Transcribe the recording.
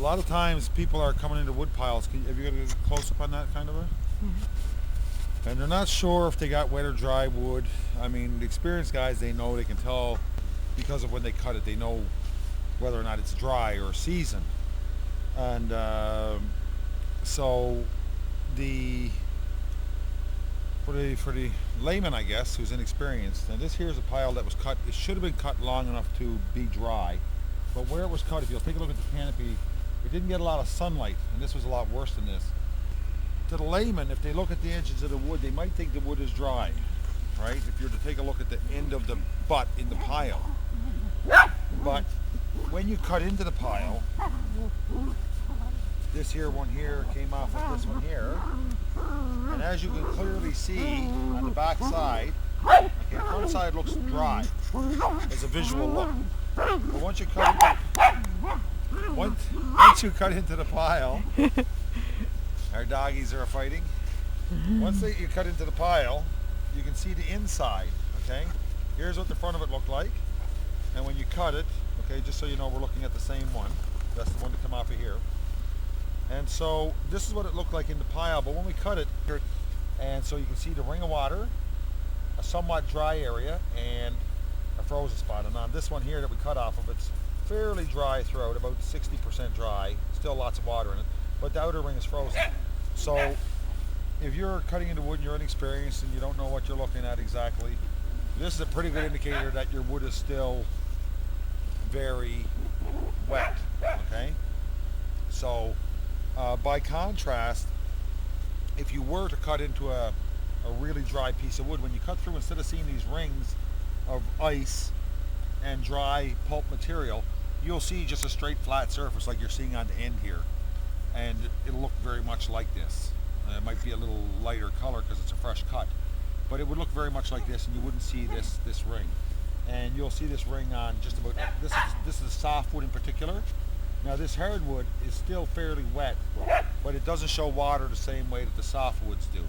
lot of times people are coming into wood piles. Have you got a close up on that kind of a? And they're not sure if they got wet or dry wood. I mean, the experienced guys, they know, they can tell because of when they cut it. They know whether or not it's dry or seasoned. And so the for the layman, I guess, who's inexperienced, and this here is a pile that was cut. It should have been cut long enough to be dry, but where it was cut, if you'll take a look at the canopy, it didn't get a lot of sunlight, and this was a lot worse than this. To the layman, if they look at the edges of the wood, they might think the wood is dry, right? If you're to take a look at the end of the butt in the pile. But when you cut into the pile, this here one here came off of this one here, and as you can clearly see on the back side, okay, the front side looks dry as a visual look. But once you you cut into the pile, our doggies are fighting. Once you cut into the pile, you can see the inside, okay? Here's what the front of it looked like. And when you cut it, okay, just so you know, we're looking at the same one. That's the one to come off of here. And so this is what it looked like in the pile, but when we cut it, and so you can see the ring of water, a somewhat dry area, and a frozen spot. And on this one here that we cut off of, it's fairly dry throughout, about 60% dry, still lots of water in it, but the outer ring is frozen. So if you're cutting into wood and you're inexperienced and you don't know what you're looking at exactly, this is a pretty good indicator that your wood is still very wet, okay? So by contrast, if you were to cut into a really dry piece of wood, when you cut through, instead of seeing these rings of ice and dry pulp material, you'll see just a straight flat surface like you're seeing on the end here. And it'll look very much like this. It might be a little lighter color because it's a fresh cut, but it would look very much like this, and you wouldn't see this ring. And you'll see this ring on just about this is softwood in particular. Now this hardwood is still fairly wet, but it doesn't show water the same way that the softwoods do.